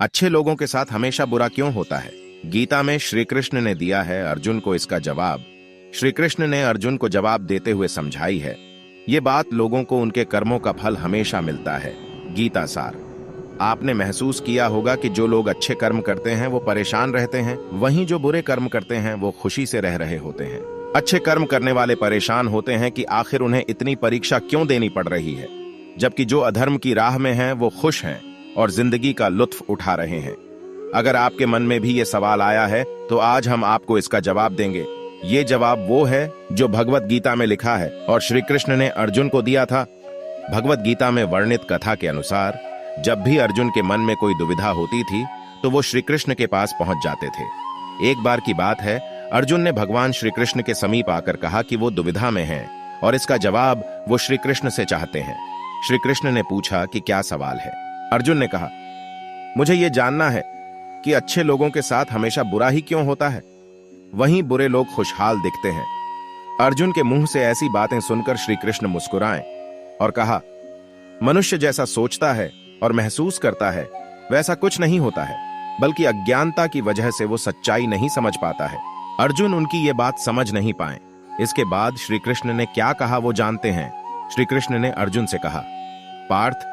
अच्छे लोगों के साथ हमेशा बुरा क्यों होता है? गीता में श्री कृष्ण ने दिया है अर्जुन को इसका जवाब। श्री कृष्ण ने अर्जुन को जवाब देते हुए समझाई है, ये बात लोगों को उनके कर्मों का फल हमेशा मिलता है। गीता सार। आपने महसूस किया होगा कि जो लोग अच्छे कर्म करते हैं वो परेशान रहते हैं, वहीं जो बुरे कर्म करते हैं वो खुशी से रह रहे होते हैं। अच्छे कर्म करने वाले परेशान होते हैं कि आखिर उन्हें इतनी परीक्षा क्यों देनी पड़ रही है, जबकि जो अधर्म की राह में हैं वो खुश हैं और जिंदगी का लुत्फ उठा रहे हैं। अगर आपके मन में भी ये सवाल आया है तो आज हम आपको इसका जवाब देंगे। ये जवाब वो है जो भगवत गीता में लिखा है और श्री कृष्ण ने अर्जुन को दिया था। भगवत गीता में वर्णित कथा के अनुसार जब भी अर्जुन के मन में कोई दुविधा होती थी तो वो श्री कृष्ण के पास पहुंच जाते थे। एक बार की बात है, अर्जुन ने भगवान श्री कृष्ण के समीप आकर कहा कि वो दुविधा में हैं और इसका जवाब वो श्री कृष्ण से चाहते हैं। श्री कृष्ण ने पूछा कि क्या सवाल है? अर्जुन ने कहा, मुझे ये जानना है कि अच्छे लोगों के साथ हमेशा बुरा ही क्यों होता है, वहीं बुरे लोग खुशहाल दिखते हैं। अर्जुन के मुंह से ऐसी बातें सुनकर श्री कृष्ण मुस्कुराए और कहा, मनुष्य जैसा सोचता है और महसूस करता है वैसा कुछ नहीं होता है, बल्कि अज्ञानता की वजह से वो सच्चाई नहीं समझ पाता है। अर्जुन उनकी ये बात समझ नहीं पाए। इसके बाद श्री कृष्ण ने क्या कहा वो जानते हैं। श्री कृष्ण ने अर्जुन से कहा, पार्थ,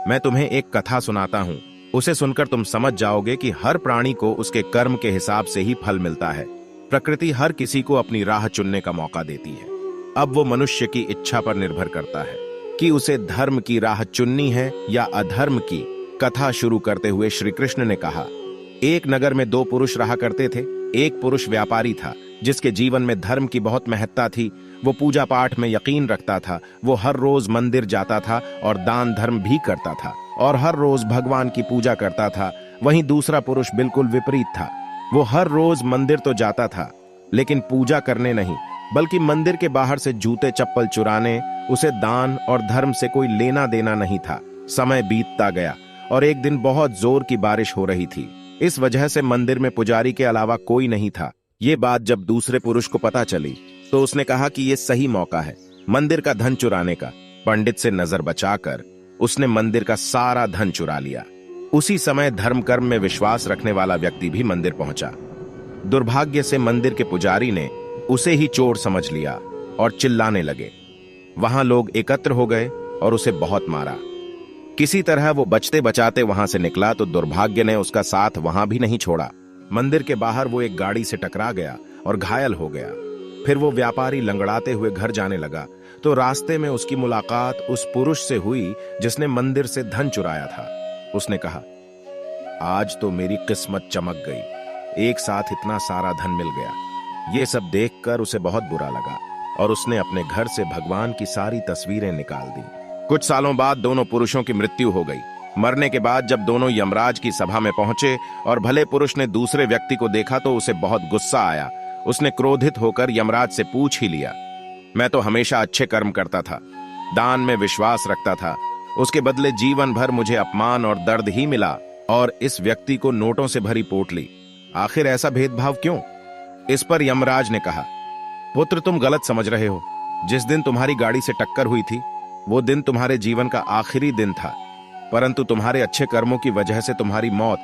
मैं तुम्हें एक कथा सुनाता हूं, उसे सुनकर तुम समझ जाओगे कि हर प्राणी को उसके कर्म के हिसाब से ही फल मिलता है। प्रकृति हर किसी को अपनी राह चुनने का मौका देती है। अब वो मनुष्य की इच्छा पर निर्भर करता है कि उसे धर्म की राह चुननी है या अधर्म की। कथा शुरू करते हुए श्री कृष्ण ने कहा, एक नगर में दो पुरुष रहा करते थे। एक पुरुष व्यापारी था जिसके जीवन में धर्म की बहुत महत्ता थी। वो पूजा पाठ में यकीन रखता था। वो हर रोज मंदिर जाता था और दान धर्म भी करता था और हर रोज भगवान की पूजा करता था। वहीं दूसरा पुरुष बिल्कुल विपरीत था। वो हर रोज मंदिर तो जाता था लेकिन पूजा करने नहीं, बल्कि मंदिर के बाहर से जूते चप्पल चुराने। उसे दान और धर्म से कोई लेना देना नहीं था। समय बीतता गया और एक दिन बहुत जोर की बारिश हो रही थी। इस वजह से मंदिर में पुजारी के अलावा कोई नहीं था। ये बात जब दूसरे पुरुष को पता चली तो उसने कहा कि ये सही मौका है मंदिर का धन चुराने का। पंडित से नजर बचाकर उसने मंदिर का सारा धन चुरा लिया। उसी समय धर्म कर्म में विश्वास रखने वाला व्यक्ति भी मंदिर पहुंचा। दुर्भाग्य से मंदिर के पुजारी ने उसे ही चोर समझ लिया और चिल्लाने लगे। वहां लोग एकत्र हो गए और उसे बहुत मारा। किसी तरह वो बचते बचाते वहां से निकला तो दुर्भाग्य ने उसका साथ वहां भी नहीं छोड़ा। मंदिर के बाहर वो एक गाड़ी से टकरा गया और घायल हो गया। फिर वो व्यापारी लंगड़ाते हुए घर जाने लगा तो रास्ते में उसकी मुलाकात उस पुरुष से हुई जिसने मंदिर से धन चुराया था। उसने कहा, आज तो मेरी किस्मत चमक गई, एक साथ इतना सारा धन मिल गया। ये सब देखकर उसे बहुत बुरा लगा और उसने अपने घर से भगवान की सारी तस्वीरें निकाल दी। कुछ सालों बाद दोनों पुरुषों की मृत्यु हो गई। मरने के बाद जब दोनों यमराज की सभा में पहुंचे और भले पुरुष ने दूसरे व्यक्ति को देखा तो उसे बहुत गुस्सा आया। उसने क्रोधित होकर यमराज से पूछ ही लिया, मैं तो हमेशा अच्छे कर्म करता था, दान में विश्वास रखता था, उसके बदले जीवन भर मुझे अपमान और दर्द ही मिला और इस व्यक्ति को नोटों से भरी पोटली। आखिर ऐसा भेदभाव क्यों? इस पर यमराज ने कहा, पुत्र, तुम गलत समझ रहे हो। जिस दिन तुम्हारी गाड़ी से टक्कर हुई थी वो दिन तुम्हारे जीवन का आखिरी दिन था, परंतु तुम्हारे अच्छे कर्मों की वजह से तुम्हारी मौत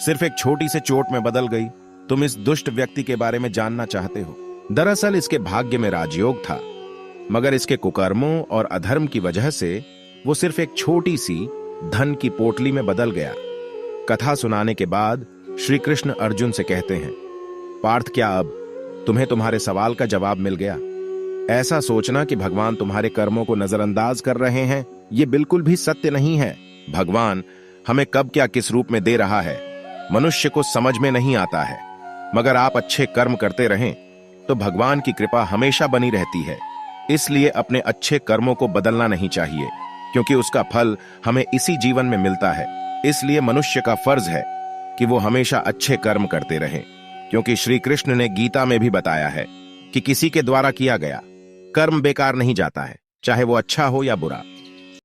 सिर्फ एक छोटी से चोट में बदल गई। तुम इस दुष्ट व्यक्ति के बारे में जानना चाहते हो। दरअसल इसके भाग्य में राजयोग था, मगर इसके कुकर्मों और अधर्म की वजह से वो सिर्फ एक छोटी सी धन की पोटली में बदल गया। कथा सुनाने के बाद श्री कृष्ण अर्जुन से कहते हैं, पार्थ, क्या अब तुम्हें तुम्हारे सवाल का जवाब मिल गया? ऐसा सोचना कि भगवान तुम्हारे कर्मों को नजरअंदाज कर रहे हैं, ये बिल्कुल भी सत्य नहीं है। भगवान हमें कब क्या किस रूप में दे रहा है मनुष्य को समझ में नहीं आता है, मगर आप अच्छे कर्म करते रहें तो भगवान की कृपा हमेशा बनी रहती है। इसलिए अपने अच्छे कर्मों को बदलना नहीं चाहिए, क्योंकि उसका फल हमें इसी जीवन में मिलता है। इसलिए मनुष्य का फर्ज है कि वो हमेशा अच्छे कर्म करते रहें, क्योंकि श्री कृष्ण ने गीता में भी बताया है कि किसी के द्वारा किया गया कर्म बेकार नहीं जाता है, चाहे वो अच्छा हो या बुरा।